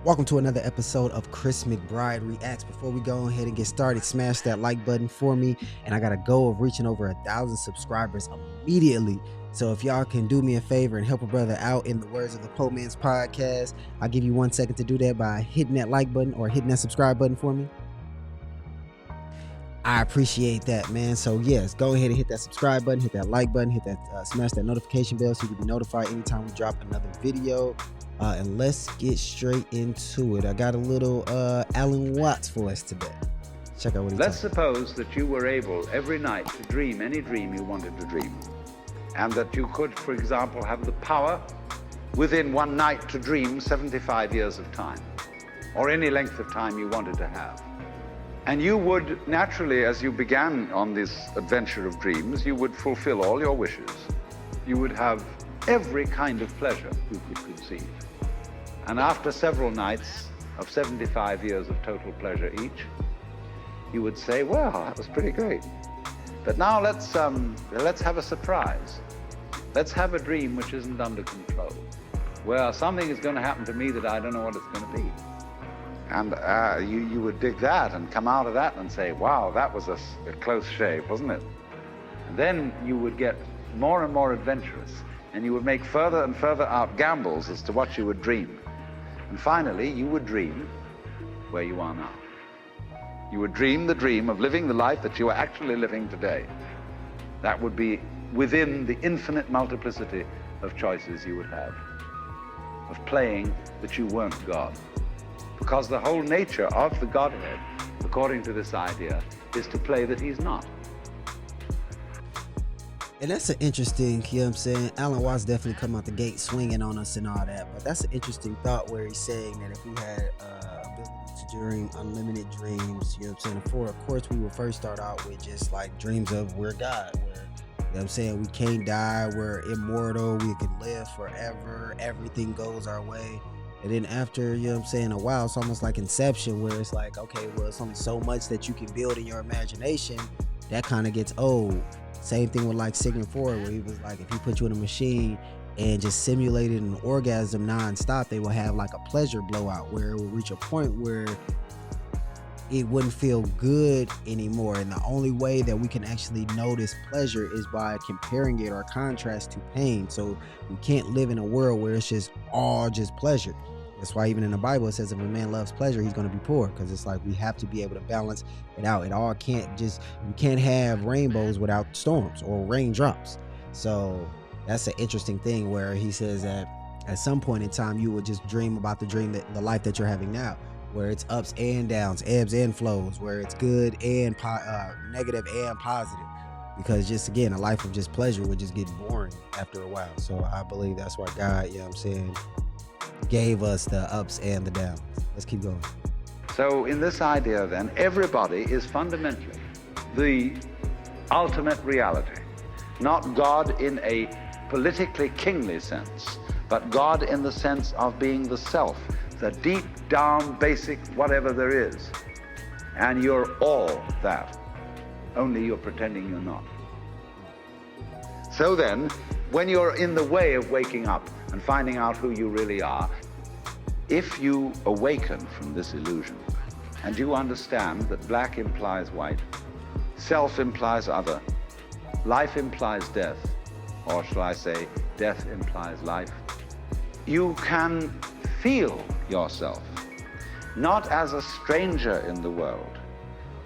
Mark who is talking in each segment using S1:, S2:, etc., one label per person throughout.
S1: Welcome to another episode of Chris McBride Reacts. Before we go ahead and get started, smash that like button for me. And I got a goal of reaching over 1,000 subscribers immediately. So if y'all can do me a favor and help a brother out, in the words of the Po Man's podcast, I'll give you 1 second to do that by hitting that like button or hitting that subscribe button for me. I appreciate that, man. So yes, go ahead and hit that subscribe button, hit that like button, hit that smash that notification bell so you can be notified anytime we drop another video. And let's get straight into it. I got a little Alan Watts for us today. Check out what he's
S2: Let's suppose that you were able every night to dream any dream you wanted to dream. And that you could, for example, have the power within one night to dream 75 years of time, or any length of time you wanted to have. And you would naturally, as you began on this adventure of dreams, you would fulfill all your wishes. You would have every kind of pleasure you could conceive. And after several nights of 75 years of total pleasure each, you would say, well, that was pretty great. But now let's have a surprise. Let's have a dream which isn't under control, where something is going to happen to me that I don't know what it's going to be. And you would dig that and come out of that and say, wow, that was a close shave, wasn't it? And then you would get more and more adventurous, and you would make further and further out gambles as to what you would dream. And finally, you would dream where you are now. You would dream the dream of living the life that you are actually living today. That would be within the infinite multiplicity of choices you would have, of playing that you weren't God. Because the whole nature of the Godhead, according to this idea, is to play that he's not.
S1: And that's an interesting, you know what I'm saying? Alan Watts definitely come out the gate swinging on us and all that. But that's an interesting thought where he's saying that if we had ability to dream unlimited dreams, you know what I'm saying? Of course, we would first start out with just like dreams of we're God, where, you know what I'm saying, we can't die, we're immortal, we can live forever, everything goes our way. And then after, you know what I'm saying, a while, it's almost like Inception, where it's like, okay, well, it's only so much that you can build in your imagination. That kind of gets old. Same thing with like Sigmund Freud, where he was like, if you put you in a machine and just simulated an orgasm nonstop, they will have like a pleasure blowout where it will reach a point where it wouldn't feel good anymore. And the only way that we can actually notice pleasure is by comparing it or contrast to pain. So we can't live in a world where it's just all just pleasure. That's why even in the Bible it says if a man loves pleasure, he's going to be poor, because it's like we have to be able to balance it out. It all can't just, you can't have rainbows without storms or raindrops. So that's an interesting thing where he says that at some point in time you would just dream about the life that you're having now, where it's ups and downs, ebbs and flows, where it's good and negative and positive. Because just again, a life of just pleasure would just get boring after a while. So I believe that's why God, you know what I'm saying, gave us the ups and the downs. Let's keep going.
S2: So in this idea then, everybody is fundamentally the ultimate reality. Not God in a politically kingly sense, but God in the sense of being the self, the deep down basic whatever there is. And you're all that, only you're pretending you're not. So then, when you're in the way of waking up and finding out who you really are, if you awaken from this illusion and you understand that black implies white, self implies other, life implies death, or shall I say, death implies life, you can feel yourself not as a stranger in the world,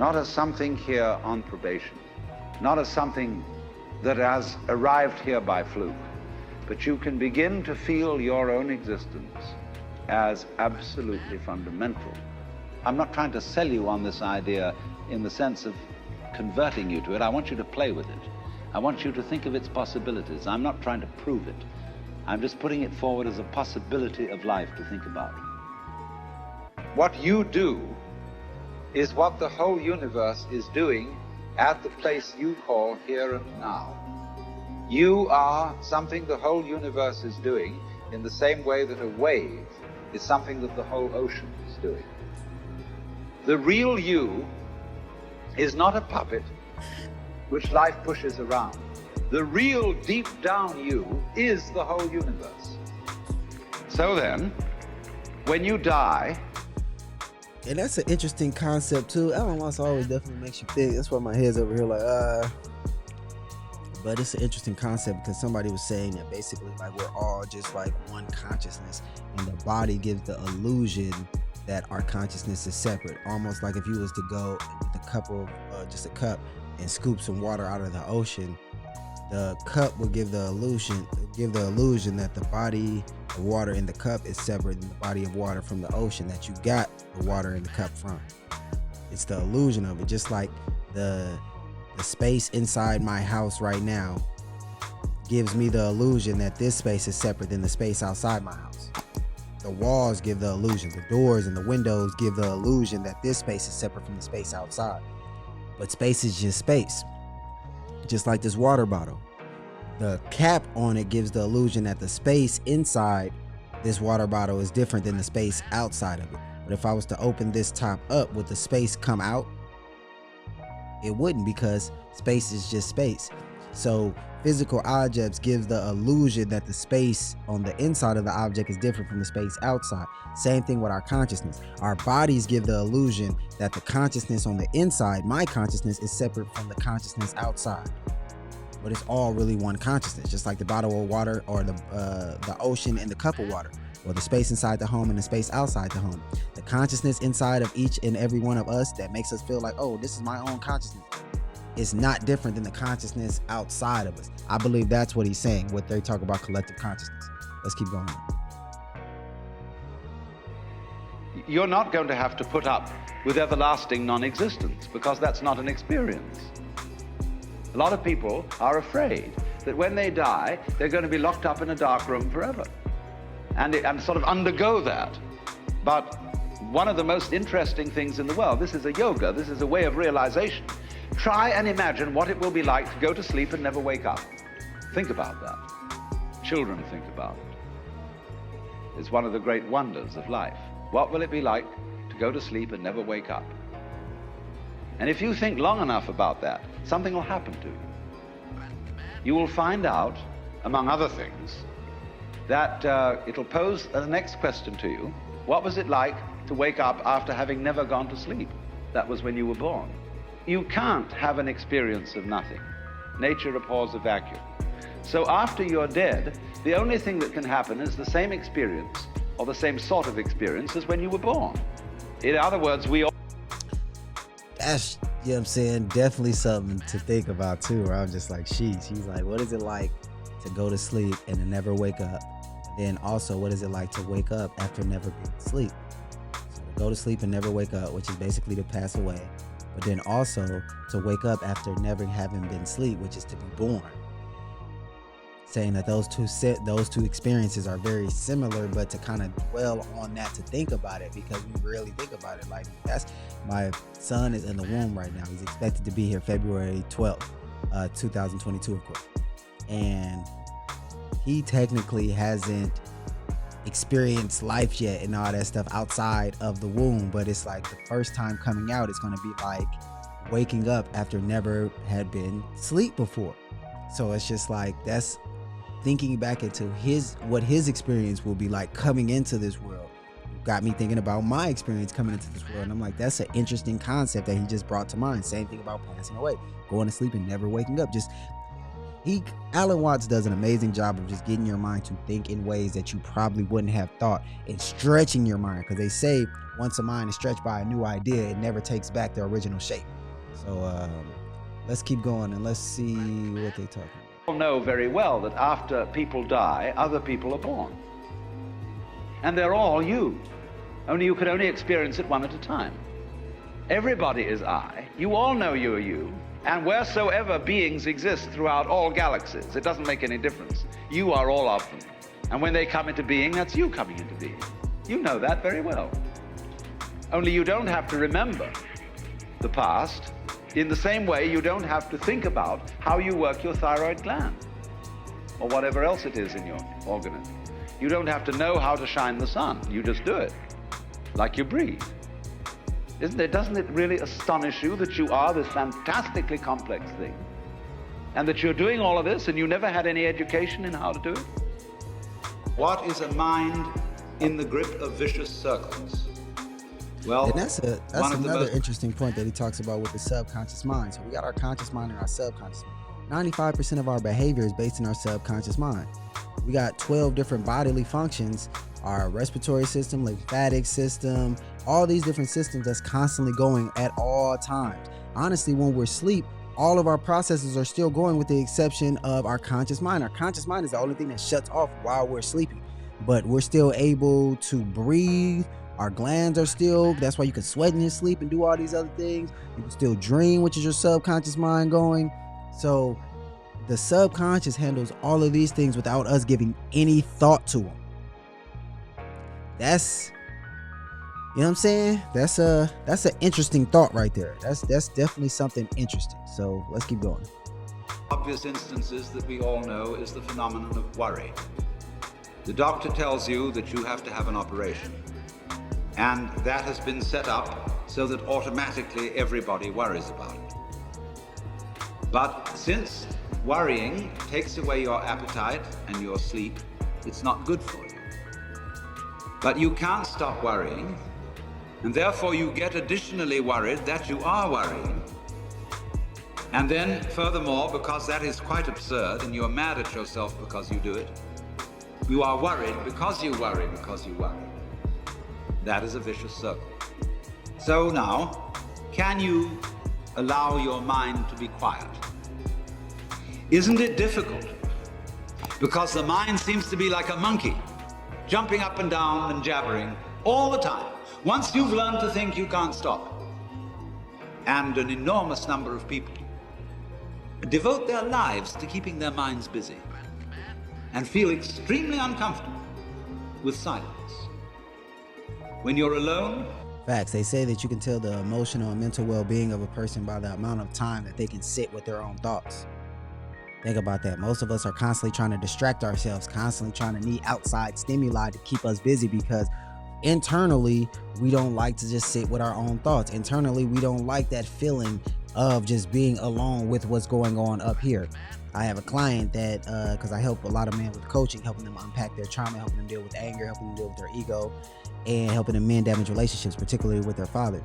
S2: not as something here on probation, not as something that has arrived here by fluke, but you can begin to feel your own existence as absolutely fundamental. I'm not trying to sell you on this idea in the sense of converting you to it. I want you to play with it. I want you to think of its possibilities. I'm not trying to prove it. I'm just putting it forward as a possibility of life to think about. What you do is what the whole universe is doing at the place you call here and now. You are something the whole universe is doing in the same way that a wave is something that the whole ocean is doing. The real you is not a puppet which life pushes around. The real deep down you is the whole universe. So then, when you die,
S1: and that's an interesting concept too. Alan Watts always definitely makes you think. That's why my head's over here like, but it's an interesting concept because somebody was saying that basically like we're all just like one consciousness, and the body gives the illusion that our consciousness is separate. Almost like if you was to go with a cup of just a cup and scoop some water out of the ocean, the cup will give the illusion that the body of water in the cup is separate than the body of water from the ocean that you got the water in the cup from. It's the illusion of it, just like the space inside my house right now gives me the illusion that this space is separate than the space outside my house. The walls give the illusion, the doors and the windows give the illusion that this space is separate from the space outside. But space is just space. Just like this water bottle. The cap on it gives the illusion that the space inside this water bottle is different than the space outside of it. But if I was to open this top up, would the space come out? It wouldn't, because space is just space. So physical objects gives the illusion that the space on the inside of the object is different from the space outside. Same thing with our consciousness. Our bodies give the illusion that the consciousness on the inside, my consciousness, is separate from the consciousness outside. But it's all really one consciousness, just like the bottle of water or the ocean and the cup of water, or the space inside the home and the space outside the home. The consciousness inside of each and every one of us that makes us feel like, oh, this is my own consciousness, is not different than the consciousness outside of us. I believe that's what he's saying, what they talk about collective consciousness. Let's keep going.
S2: you're not going to have to put up with everlasting non-existence, because that's not an experience. A lot of people are afraid that when they die, they're going to be locked up in a dark room forever and sort of undergo that. But one of the most interesting things in the world, this is a yoga, this is a way of realization. Try and imagine what it will be like to go to sleep and never wake up. Think about that. Children think about it. It's one of the great wonders of life. What will it be like to go to sleep and never wake up? And if you think long enough about that, something will happen to you. You will find out, among other things, that it'll pose the next question to you. What was it like to wake up after having never gone to sleep? That was when you were born. You can't have an experience of nothing. Nature abhors a vacuum. So after you're dead, the only thing that can happen is the same experience, or the same sort of experience as when you were born. In other words, we all...
S1: That's, you know what I'm saying, definitely something to think about too, where I'm just like, sheesh. He's like, what is it like to go to sleep and to never wake up? And then also, what is it like to wake up after never being asleep? So to go to sleep and never wake up, which is basically to pass away. But then also to wake up after never having been asleep, which is to be born. Saying that those two experiences are very similar, but to kind of dwell on that, to think about it, because we really think about it. Like, that's, my son is in the womb right now. He's expected to be here February 12th, 2022, of course. And he technically hasn't experienced life yet and all that stuff outside of the womb, but it's like the first time coming out, it's going to be like waking up after never had been asleep before. So it's just like, that's thinking back into what his experience will be like coming into this world. Got me thinking about my experience coming into this world, and I'm like, that's an interesting concept that he just brought to mind. Same thing about passing away, going to sleep and never waking up. Just Alan Watts does an amazing job of just getting your mind to think in ways that you probably wouldn't have thought, and stretching your mind, because they say once a mind is stretched by a new idea, it never takes back the original shape. So let's keep going and let's see what they talking about.
S2: We all know very well that after people die, other people are born. And they're all you. Only you can only experience it one at a time. Everybody is I. You all know you are you. And wheresoever beings exist throughout all galaxies, it doesn't make any difference. You are all of them. And when they come into being, that's you coming into being. You know that very well. Only you don't have to remember the past. In the same way, you don't have to think about how you work your thyroid gland or whatever else it is in your organism. You don't have to know how to shine the sun. You just do it, like you breathe. Doesn't it really astonish you that you are this fantastically complex thing, and that you're doing all of this and you never had any education in how to do it? What is a mind in the grip of vicious circles. Well,
S1: And that's another interesting point that he talks about with the subconscious mind. So we got our conscious mind and our subconscious mind. 95% of our behavior is based in our subconscious mind. We got 12 different bodily functions, our respiratory system, lymphatic system, all these different systems that's constantly going at all times. Honestly, when we're asleep, all of our processes are still going with the exception of our conscious mind. Our conscious mind is the only thing that shuts off while we're sleeping, but we're still able to breathe. Our glands are still, that's why you can sweat in your sleep and do all these other things. You can still dream, which is your subconscious mind going. So the subconscious handles all of these things without us giving any thought to them. That's, you know what I'm saying? That's an interesting thought right there. That's definitely something interesting. So let's keep going.
S2: Obvious instances that we all know is the phenomenon of worry. The doctor tells you that you have to have an operation, and that has been set up so that automatically everybody worries about it. But since worrying takes away your appetite and your sleep, it's not good for you. But you can't stop worrying, and therefore you get additionally worried that you are worrying. And then furthermore, because that is quite absurd and you're mad at yourself because you do it, you are worried because you worry because you worry. That is a vicious circle. So now, can you allow your mind to be quiet? Isn't it difficult? Because the mind seems to be like a monkey, jumping up and down and jabbering all the time. Once you've learned to think, you can't stop. And an enormous number of people devote their lives to keeping their minds busy and feel extremely uncomfortable with silence. When you're alone,
S1: Facts. They say that you can tell the emotional and mental well-being of a person by the amount of time that they can sit with their own thoughts. Think about that. Most of us are constantly trying to distract ourselves, constantly trying to need outside stimuli to keep us busy, because internally we don't like to just sit with our own thoughts. Internally we don't like that feeling of just being alone with what's going on up here. I have a client that because I help a lot of men with coaching, helping them unpack their trauma, helping them deal with anger, helping them deal with their ego, and helping them mend damaged relationships, particularly with their father.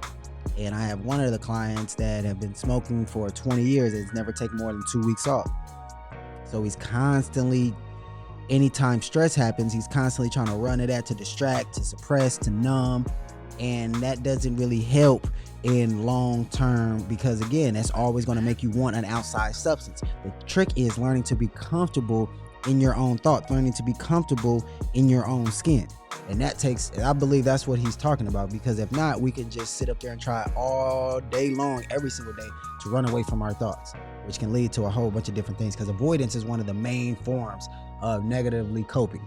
S1: And I have one of the clients that have been smoking for 20 years and has never taken more than 2 weeks off. So he's constantly, anytime stress happens, he's constantly trying to run to that, to distract, to suppress, to numb. And that doesn't really help in long term, because again, that's always going to make you want an outside substance. The trick is learning to be comfortable in your own thoughts, learning to be comfortable in your own skin. And that takes, I believe that's what he's talking about, because if not, we could just sit up there and try all day long, every single day, to run away from our thoughts, which can lead to a whole bunch of different things, because avoidance is one of the main forms of negatively coping.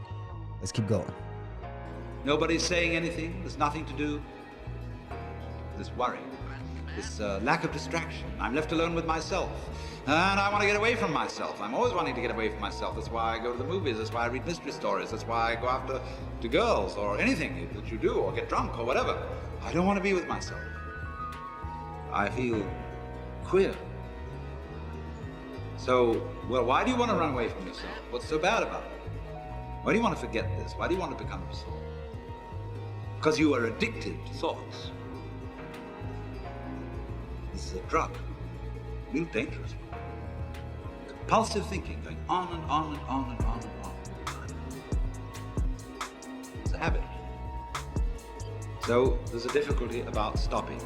S1: Let's keep going.
S2: nobody's saying anything, there's nothing to do. This worry, this lack of distraction. I'm left alone with myself. And I want to get away from myself. I'm always wanting to get away from myself. That's why I go to the movies. That's why I read mystery stories. That's why I go after to girls or anything that you do, or get drunk or whatever. I don't want to be with myself. I feel queer. So, well, why do you want to run away from yourself? What's so bad about it? Why do you want to forget this? Why do you want to become absorbed? Because you are addicted to thoughts. This is a drug, real dangerous one. Compulsive thinking, going on and on and on and on and on. It's a habit. So there's a difficulty about stopping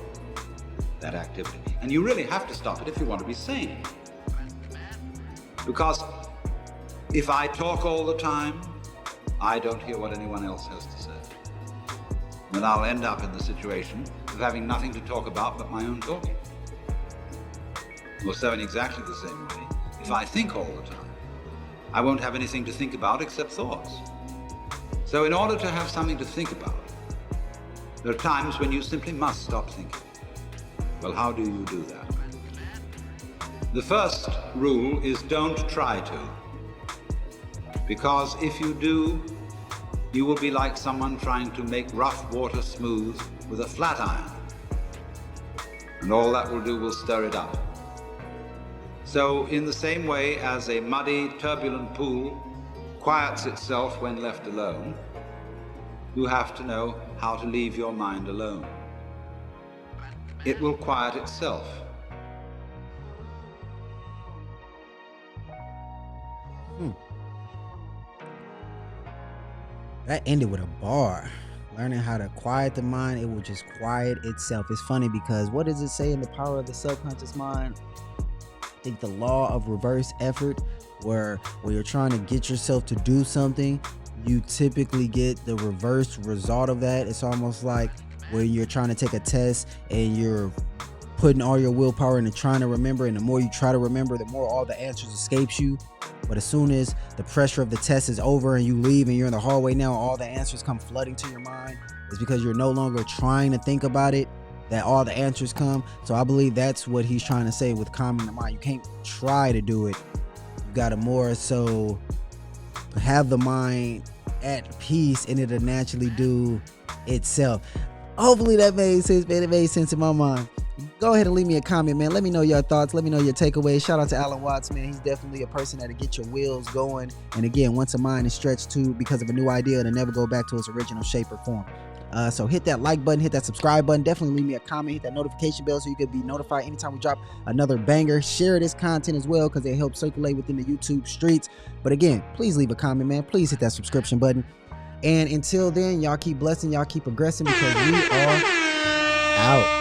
S2: that activity. And you really have to stop it if you want to be sane. Because if I talk all the time, I don't hear what anyone else has to say. Then I'll end up in the situation of having nothing to talk about but my own talking. Or so in exactly the same way, if I think all the time, I won't have anything to think about except thoughts. So in order to have something to think about, there are times when you simply must stop thinking. Well, how do you do that? The first rule is don't try to. Because if you do, you will be like someone trying to make rough water smooth with a flat iron. And all that will do will stir it up. So in the same way as a muddy, turbulent pool quiets itself when left alone, you have to know how to leave your mind alone. It will quiet itself.
S1: That ended with a bar. Learning how to quiet the mind, it will just quiet itself. It's funny because what does it say in The Power of the Subconscious Mind? I think the law of reverse effort, where when you're trying to get yourself to do something, you typically get the reverse result of that. It's almost like when you're trying to take a test and you're putting all your willpower into trying to remember, and the more you try to remember, the more all the answers escapes you. But as soon as the pressure of the test is over and you leave and you're in the hallway now, all the answers come flooding to your mind. It's because you're no longer trying to think about it that all the answers come. So I believe that's what he's trying to say with calming the mind. You can't try to do it. You got to more so have the mind at peace, and it'll naturally do itself. Hopefully that made sense, man. It made sense in my mind. Go ahead and leave me a comment, man. Let me know your thoughts. Let me know your takeaways. Shout out to Alan Watts, man. He's definitely a person that'll get your wheels going. And again, once a mind is stretched too because of a new idea, it'll never go back to its original shape or form. So hit that like button, hit that subscribe button. Definitely leave me a comment, hit that notification bell so you can be notified anytime we drop another banger. Share this content as well because it helps circulate within the YouTube streets. But again, please leave a comment, man. Please hit that subscription button. And until then, y'all keep blessing, y'all keep progressing, because we are out.